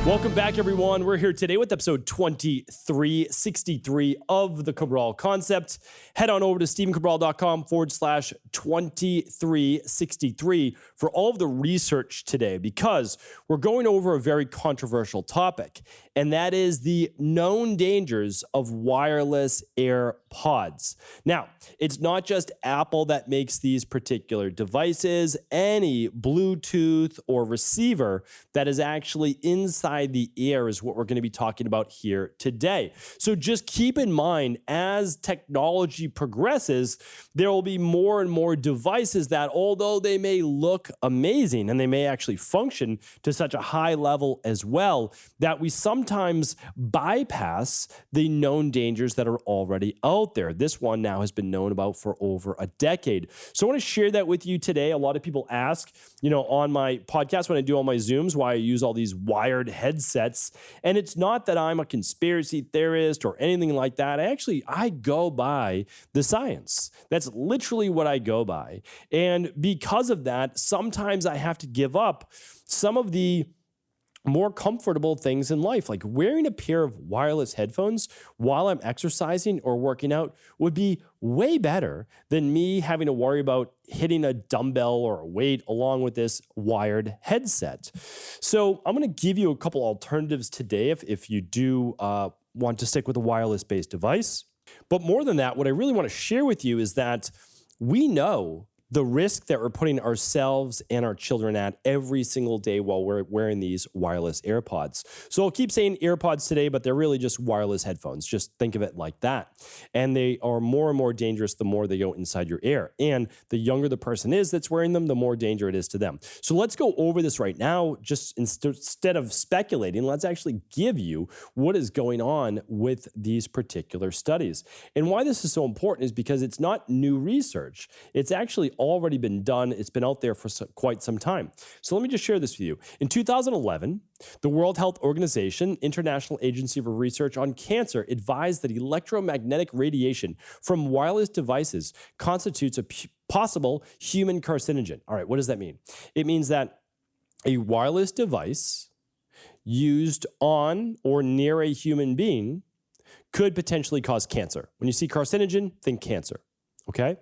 Welcome back, everyone. We're here today with episode 2363 of the Cabral Concept. Head on over to stephencabral.com/2363 for all of the research today, because we're going over a very controversial topic, and that is the known dangers of wireless AirPods. Now, it's not just Apple that makes these particular devices. Any Bluetooth or receiver that is actually inside the ear is what we're going to be talking about here today. So just keep in mind, as technology progresses, there will be more and more devices that, although they may look amazing and they may actually function to such a high level as well, that we sometimes bypass the known dangers that are already out there. This one now has been known about for over a decade. So I want to share that with you today. A lot of people ask, on my podcast when I do all my Zooms, why I use all these wired headsets. And it's not that I'm a conspiracy theorist or anything like that. I go by the science. That's literally what I go by. And because of that, sometimes I have to give up some of the more comfortable things in life, like wearing a pair of wireless headphones while I'm exercising or working out would be way better than me having to worry about hitting a dumbbell or a weight along with this wired headset. So I'm going to give you a couple alternatives today if you do want to stick with a wireless-based device. But more than that, what I really want to share with you is that we know the risk that we're putting ourselves and our children at every single day while we're wearing these wireless AirPods. So I'll keep saying AirPods today, but they're really just wireless headphones. Just think of it like that. And they are more and more dangerous the more they go inside your ear. And the younger the person is that's wearing them, the more danger it is to them. So let's go over this right now. Just instead of speculating, let's actually give you what is going on with these particular studies. And why this is so important is because it's not new research. It's actually already been done. It's been out there for quite some time. So let me just share this with you. In 2011, the World Health Organization, International Agency for Research on Cancer, advised that electromagnetic radiation from wireless devices constitutes a possible human carcinogen. All right, what does that mean? It means that a wireless device used on or near a human being could potentially cause cancer. When you see carcinogen, think cancer, okay?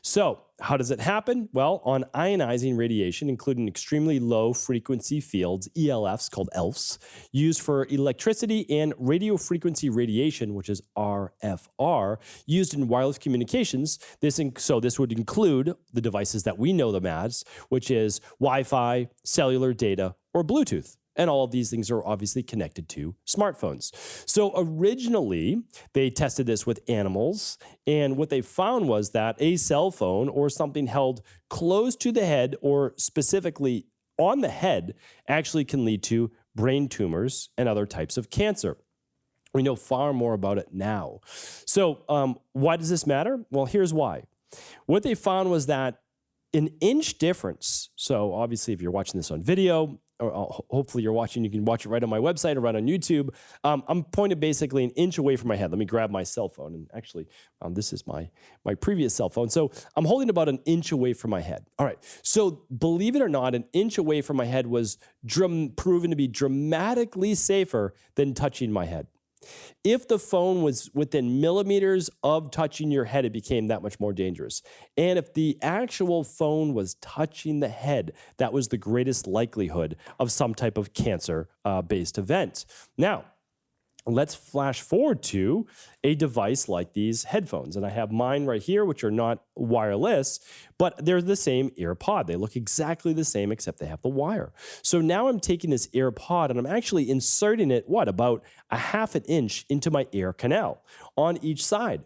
So how does it happen? Well, on ionizing radiation, including extremely low frequency fields, ELFs, called ELFs, used for electricity, and radio frequency radiation, which is RFR, used in wireless communications. This would include the devices that we know them as, which is Wi-Fi, cellular data, or Bluetooth. And all of these things are obviously connected to smartphones. So originally, they tested this with animals, and what they found was that a cell phone or something held close to the head, or specifically on the head, actually can lead to brain tumors and other types of cancer. We know far more about it now. So why does this matter? Well, here's why. What they found was that an inch difference, so obviously if you're watching this on video, or hopefully you're watching, you can watch it right on my website or right on YouTube. I'm pointed basically an inch away from my head. Let me grab my cell phone. And actually, this is my previous cell phone. So I'm holding about an inch away from my head. All right. So believe it or not, an inch away from my head was proven to be dramatically safer than touching my head. If the phone was within millimeters of touching your head, it became that much more dangerous. And if the actual phone was touching the head, that was the greatest likelihood of some type of cancer-based event. Now, let's flash forward to a device like these headphones. And I have mine right here, which are not wireless, but they're the same AirPod. They look exactly the same, except they have the wire. So now I'm taking this AirPod and I'm actually inserting it, about a half an inch into my ear canal on each side.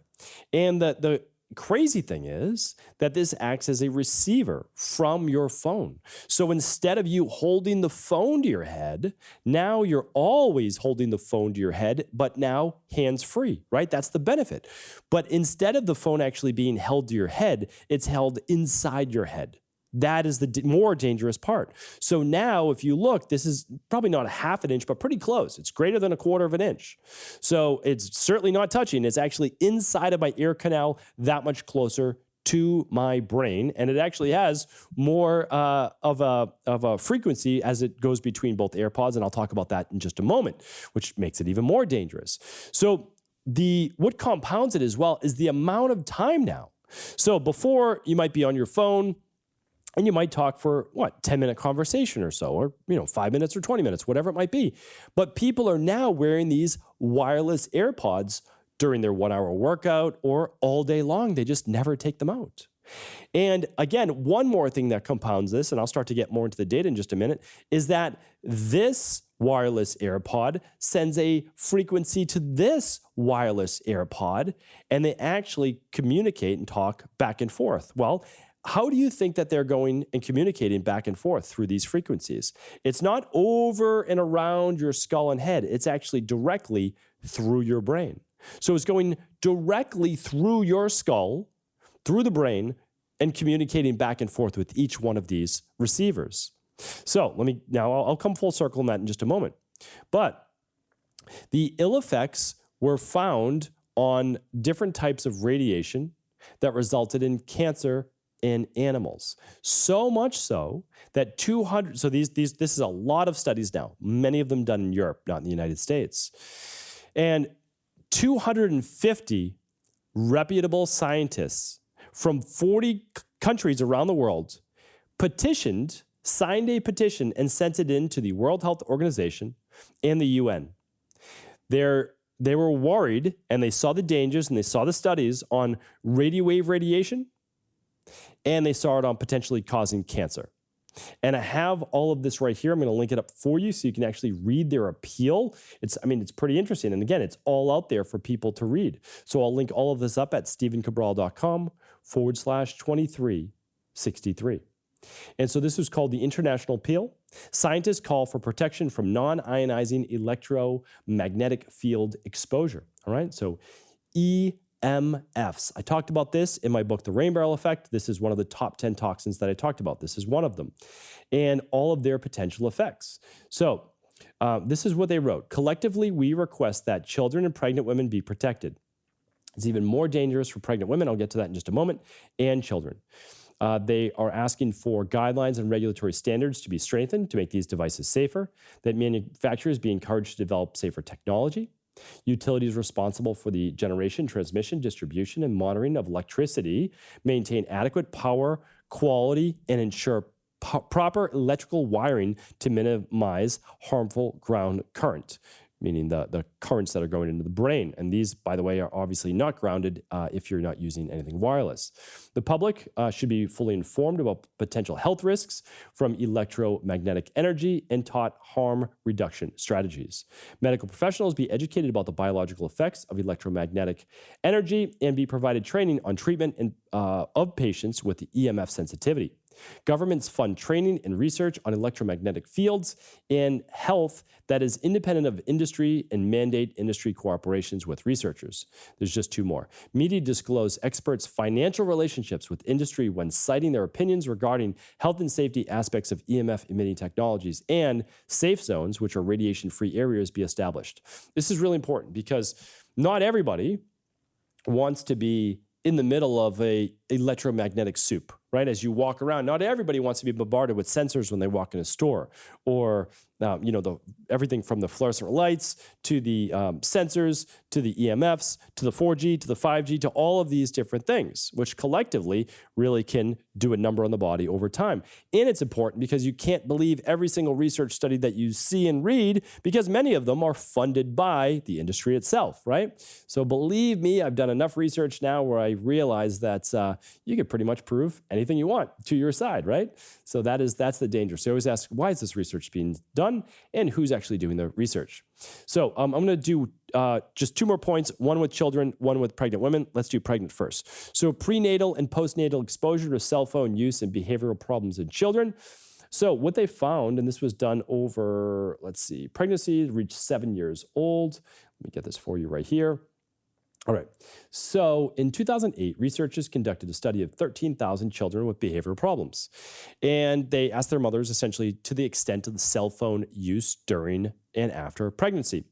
And the crazy thing is that this acts as a receiver from your phone. So instead of you holding the phone to your head, now you're always holding the phone to your head, but now hands-free, right? That's the benefit. But instead of the phone actually being held to your head, it's held inside your head. That is the more dangerous part. So now if you look, this is probably not a half an inch, but pretty close. It's greater than a quarter of an inch. So it's certainly not touching. It's actually inside of my ear canal, that much closer to my brain, and it actually has more of a frequency as it goes between both AirPods, and I'll talk about that in just a moment, which makes it even more dangerous. So what compounds it as well is the amount of time now. So before, you might be on your phone and you might talk for 10-minute conversation or so, or 5 minutes or 20 minutes, whatever it might be. But people are now wearing these wireless AirPods during their 1-hour workout or all day long. They just never take them out. And again, one more thing that compounds this, and I'll start to get more into the data in just a minute, is that this wireless AirPod sends a frequency to this wireless AirPod, and they actually communicate and talk back and forth. Well, how do you think that they're going and communicating back and forth through these frequencies? It's not over and around your skull and head. It's actually directly through your brain. So it's going directly through your skull, through the brain, and communicating back and forth with each one of these receivers. So I'll come full circle on that in just a moment. But the ill effects were found on different types of radiation that resulted in cancer in animals. So much so that this is a lot of studies now, many of them done in Europe, not in the United States. And 250 reputable scientists from 40 countries around the world signed a petition and sent it in to the World Health Organization and the UN. They were worried, and they saw the dangers and they saw the studies on radio wave radiation, and they saw it on potentially causing cancer. And I have all of this right here. I'm going to link it up for you so you can actually read their appeal. It's pretty interesting. And again, it's all out there for people to read. So I'll link all of this up at stephencabral.com/2363. And so this was called the International Appeal. Scientists call for protection from non-ionizing electromagnetic field exposure. All right. So EMFs. I talked about this in my book, The Rain Barrel Effect. This is one of the top 10 toxins that I talked about. This is one of them, and all of their potential effects. So this is what they wrote. Collectively, we request that children and pregnant women be protected. It's even more dangerous for pregnant women. I'll get to that in just a moment, and children. They are asking for guidelines and regulatory standards to be strengthened to make these devices safer, that manufacturers be encouraged to develop safer technology. Utilities responsible for the generation, transmission, distribution, and monitoring of electricity maintain adequate power, quality, and ensure proper electrical wiring to minimize harmful ground current, meaning the currents that are going into the brain. And these, by the way, are obviously not grounded if you're not using anything wireless. The public should be fully informed about potential health risks from electromagnetic energy and taught harm reduction strategies. Medical professionals be educated about the biological effects of electromagnetic energy and be provided training on treatment of patients with the EMF sensitivity. Governments fund training and research on electromagnetic fields and health that is independent of industry and mandate industry cooperations with researchers. There's just two more. Media disclose experts' financial relationships with industry when citing their opinions regarding health and safety aspects of EMF emitting technologies, and safe zones, which are radiation-free areas, be established. This is really important because not everybody wants to be in the middle of a electromagnetic soup, right? As you walk around, not everybody wants to be bombarded with sensors when they walk in a store, or everything from the fluorescent lights to the sensors to the EMFs to the 4G to the 5G to all of these different things, which collectively really can do a number on the body over time. And it's important because you can't believe every single research study that you see and read, because many of them are funded by the industry itself, right? So believe me, I've done enough research now where I realize that you can pretty much prove anything you want to your side, right? So that's the danger. So I always ask, why is this research being done, and who's actually doing the research? So I'm going to do just two more points, one with children, one with pregnant women. Let's do pregnant first. So prenatal and postnatal exposure to cell phone use and behavioral problems in children. So what they found, and this was done over, pregnancy reached 7 years old. Let me get this for you right here. All right. So in 2008, researchers conducted a study of 13,000 children with behavioral problems. And they asked their mothers essentially to the extent of the cell phone use during and after pregnancy.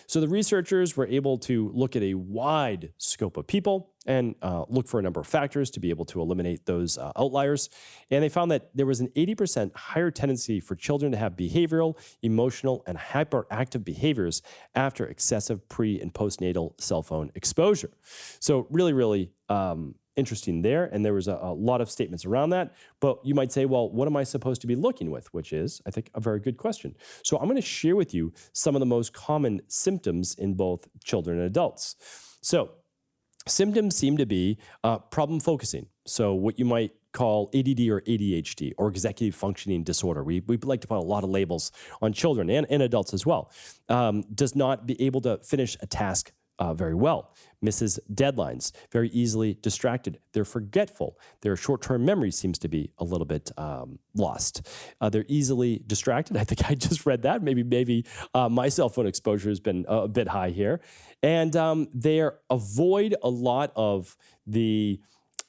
So the researchers were able to look at a wide scope of people and look for a number of factors to be able to eliminate those outliers. And they found that there was an 80% higher tendency for children to have behavioral, emotional, and hyperactive behaviors after excessive pre- and postnatal cell phone exposure. So really, really interesting there. And there was a lot of statements around that. But you might say, well, what am I supposed to be looking with? Which is, I think, a very good question. So I'm going to share with you some of the most common symptoms in both children and adults. So symptoms seem to be problem focusing. So what you might call ADD or ADHD or executive functioning disorder. We like to put a lot of labels on children and adults as well. Does not be able to finish a task very well, misses deadlines, very easily distracted. They're forgetful. Their short-term memory seems to be a little bit lost. They're easily distracted. I think I just read that. Maybe my cell phone exposure has been a bit high here. And they avoid a lot of the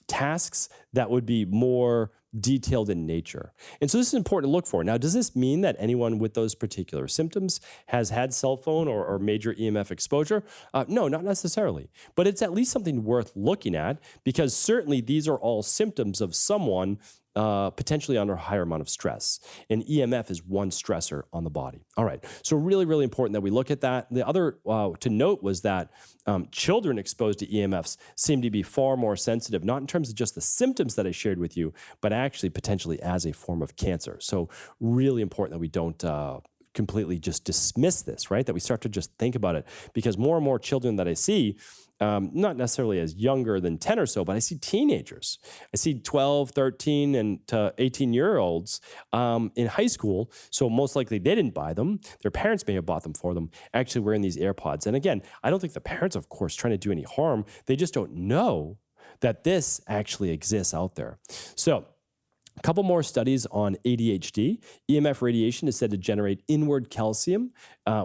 tasks that would be more detailed in nature. And so this is important to look for. Now, does this mean that anyone with those particular symptoms has had cell phone or major EMF exposure? No, not necessarily. But it's at least something worth looking at, because certainly these are all symptoms of someone potentially under a higher amount of stress. And EMF is one stressor on the body. All right. So really, really important that we look at that. The other to note was that children exposed to EMFs seem to be far more sensitive, not in terms of just the symptoms that I shared with you, but actually potentially as a form of cancer. So really important that we don't completely just dismiss this, right? That we start to just think about it, because more and more children that I see, not necessarily as younger than 10 or so, but I see teenagers. I see 12, 13, and to 18-year-olds in high school. So most likely they didn't buy them. Their parents may have bought them for them, actually wearing these AirPods. And again, I don't think the parents, of course, trying to do any harm. They just don't know that this actually exists out there. So a couple more studies on ADHD. EMF radiation is said to generate inward calcium,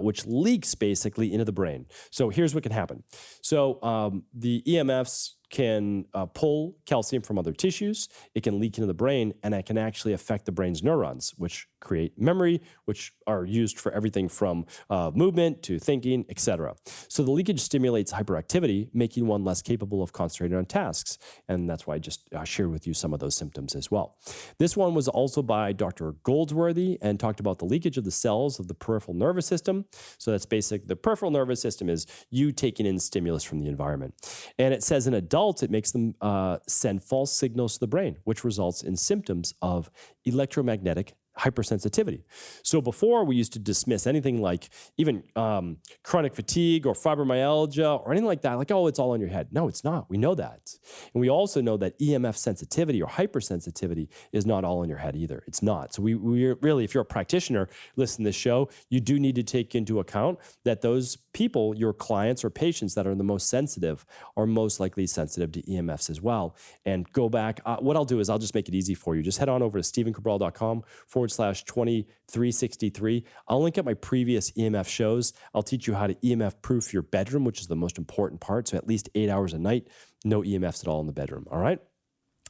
which leaks basically into the brain. So here's what can happen. So the EMFs can pull calcium from other tissues. It can leak into the brain, and it can actually affect the brain's neurons, which create memory, which are used for everything from movement to thinking, etc. So the leakage stimulates hyperactivity, making one less capable of concentrating on tasks. And that's why I just shared with you some of those symptoms as well. This one was also by Dr. Goldsworthy and talked about the leakage of the cells of the peripheral nervous system. So that's basic. The peripheral nervous system is you taking in stimulus from the environment. And it says in adults, it makes them send false signals to the brain, which results in symptoms of electromagnetic hypersensitivity. So before, we used to dismiss anything like even chronic fatigue or fibromyalgia or anything like that, like, oh, it's all in your head. No, it's not. We know that. And we also know that EMF sensitivity or hypersensitivity is not all in your head either. It's not. So we really, if you're a practitioner, listen to this show, you do need to take into account that those people, your clients or patients that are the most sensitive, are most likely sensitive to EMFs as well. And go back. What I'll do is I'll just make it easy for you. Just head on over to stephencabral.com/2363. I'll link up my previous EMF shows. I'll teach you how to EMF proof your bedroom, which is the most important part. So at least 8 hours a night, no EMFs at all in the bedroom. All right.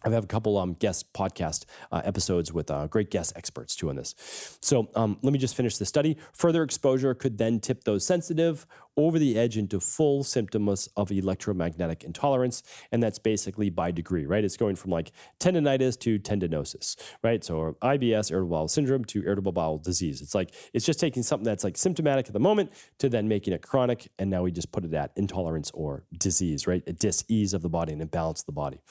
I have a couple guest podcast episodes with great guest experts too on this. So let me just finish the study. Further exposure could then tip those sensitive over the edge into full symptoms of electromagnetic intolerance. And that's basically by degree, right? It's going from like tendinitis to tendinosis, right? So IBS, irritable bowel syndrome, to irritable bowel disease. It's like, it's just taking something that's like symptomatic at the moment to then making it chronic. And now we just put it at intolerance or disease, right? A dis-ease of the body and imbalance of the body.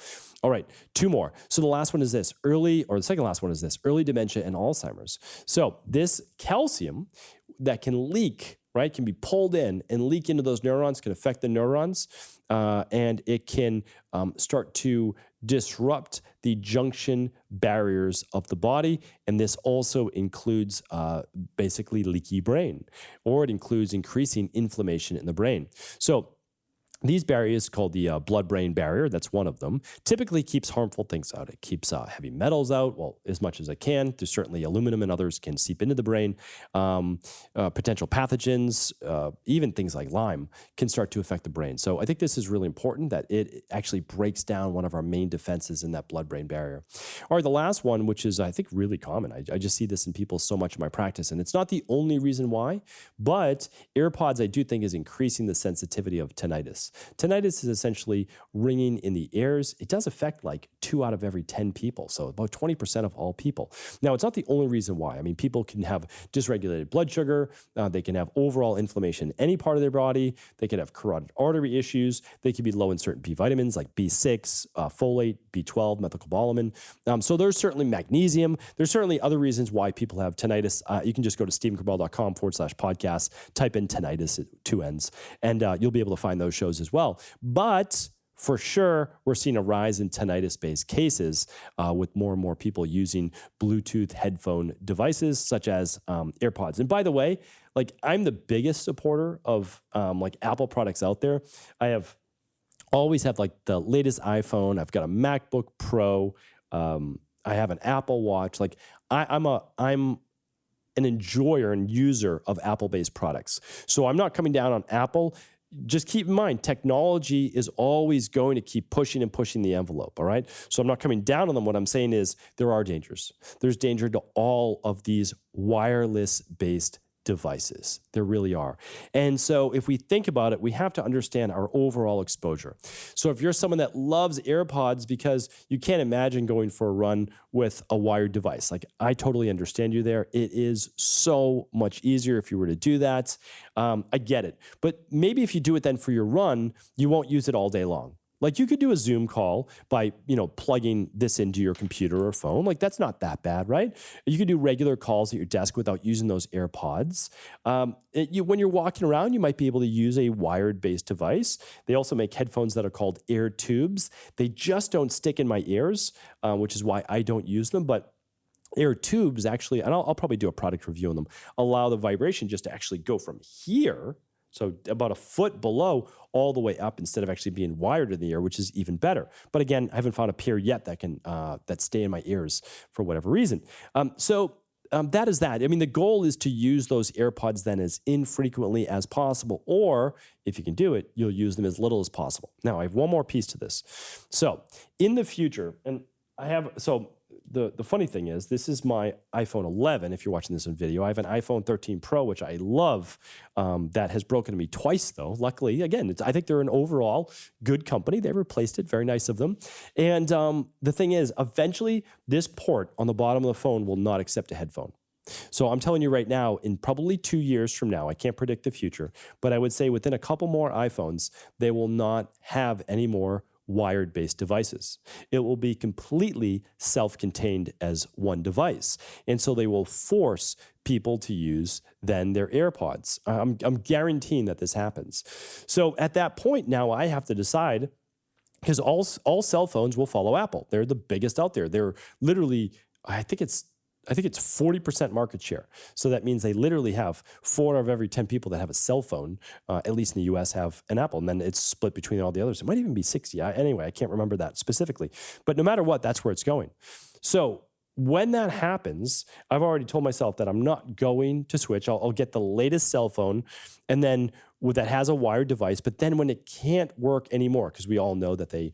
All right, two more. So the last one is this, the second last one is this, early dementia and Alzheimer's. So this calcium that can leak, right, can be pulled in and leak into those neurons, can affect the neurons, and it can start to disrupt the junction barriers of the body. And this also includes basically leaky brain, or it includes increasing inflammation in the brain. So these barriers called the blood-brain barrier, that's one of them, typically keeps harmful things out. It keeps heavy metals out, well, as much as it can. There's certainly aluminum and others can seep into the brain. Potential pathogens, even things like Lyme, can start to affect the brain. So I think this is really important that it actually breaks down one of our main defenses in that blood-brain barrier. All right, the last one, which is, I think, really common. I just see this in people so much in my practice, and it's not the only reason why, but AirPods, I do think, is increasing the sensitivity of tinnitus. Tinnitus is essentially ringing in the ears. It does affect like 2 out of every 10 people, so about 20% of all people. Now, it's not the only reason why. I mean, people can have dysregulated blood sugar. They can have overall inflammation in any part of their body. They could have carotid artery issues. They could be low in certain B vitamins like B6, folate, B12, methylcobalamin. So there's certainly magnesium. There's certainly other reasons why people have tinnitus. You can just go to stephencabral.com/podcast, type in tinnitus at 2 N's, and you'll be able to find those shows as well. But for sure, we're seeing a rise in tinnitus-based cases with more and more people using Bluetooth headphone devices such as AirPods. And by the way, like I'm the biggest supporter of like Apple products out there. Always have like the latest iPhone. I've got a MacBook Pro. I have an Apple Watch. Like I'm an enjoyer and user of Apple-based products. So I'm not coming down on Apple. Just keep in mind, technology is always going to keep pushing and pushing the envelope, all right? So I'm not coming down on them. What I'm saying is there are dangers. There's danger to all of these wireless-based devices. There really are. And so if we think about it, we have to understand our overall exposure. So if you're someone that loves AirPods because you can't imagine going for a run with a wired device, like I totally understand you there. It is so much easier if you were to do that. I get it. But maybe if you do it then for your run, you won't use it all day long. Like you could do a Zoom call by, plugging this into your computer or phone. Like that's not that bad, right? You could do regular calls at your desk without using those AirPods. When you're walking around, you might be able to use a wired-based device. They also make headphones that are called Air Tubes. They just don't stick in my ears, which is why I don't use them. But Air Tubes actually, and I'll probably do a product review on them, allow the vibration just to actually go from here, so about a foot below, all the way up instead of actually being wired in the ear, which is even better. But again, I haven't found a pair yet that can that stay in my ears for whatever reason. That is that. I mean, the goal is to use those AirPods then as infrequently as possible, or if you can do it, you'll use them as little as possible. Now, I have one more piece to this. So in the future, and the funny thing is, this is my iPhone 11. If you're watching this on video, I have an iPhone 13 Pro, which I love. That has broken to me twice, though. Luckily, again, I think they're an overall good company. They replaced it. Very nice of them. And the thing is, eventually, this port on the bottom of the phone will not accept a headphone. So I'm telling you right now, in probably 2 years from now, I can't predict the future, but I would say within a couple more iPhones, they will not have any more wired-based devices. It will be completely self-contained as one device. And so they will force people to use then their AirPods. I'm guaranteeing that this happens. So at that point now, I have to decide, because all cell phones will follow Apple. They're the biggest out there. They're literally, I think it's 40% market share. So that means they literally have 4 of every 10 people that have a cell phone, at least in the US, have an Apple. And then it's split between all the others. It might even be 60. Anyway, I can't remember that specifically. But no matter what, that's where it's going. So when that happens, I've already told myself that I'm not going to switch. I'll get the latest cell phone, and then that has a wired device. But then when it can't work anymore, because we all know that they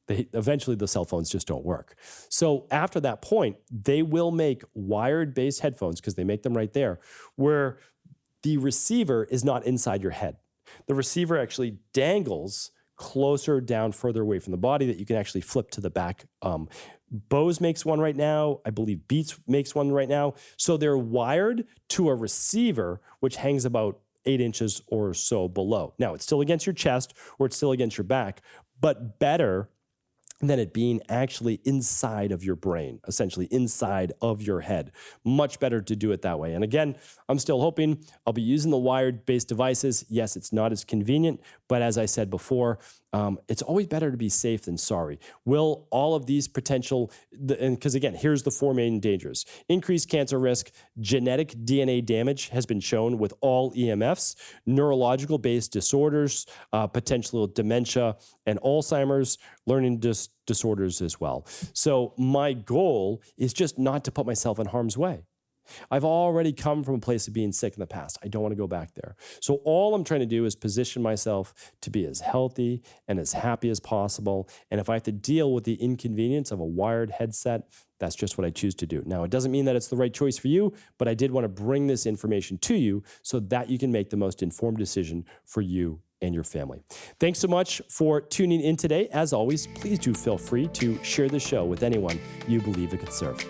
eventually the cell phones just don't work. So after that point, they will make wired-based headphones, because they make them right there, where the receiver is not inside your head. The receiver actually dangles closer down, further away from the body, that you can actually flip to the back. Bose makes one right now. I believe Beats makes one right now. So they're wired to a receiver, which hangs about 8 inches or so below. Now, it's still against your chest, or it's still against your back, but better than it being actually inside of your brain, essentially inside of your head. Much better to do it that way. And again, I'm still hoping I'll be using the wired-based devices. Yes, it's not as convenient, but as I said before, it's always better to be safe than sorry. Will all of these potential, and because again, here's the four main dangers. Increased cancer risk, genetic DNA damage has been shown with all EMFs, neurological based disorders, potential dementia and Alzheimer's, learning disorders as well. So my goal is just not to put myself in harm's way. I've already come from a place of being sick in the past. I don't want to go back there. So all I'm trying to do is position myself to be as healthy and as happy as possible. And if I have to deal with the inconvenience of a wired headset, that's just what I choose to do. Now, it doesn't mean that it's the right choice for you, but I did want to bring this information to you so that you can make the most informed decision for you and your family. Thanks so much for tuning in today. As always, please do feel free to share the show with anyone you believe it could serve.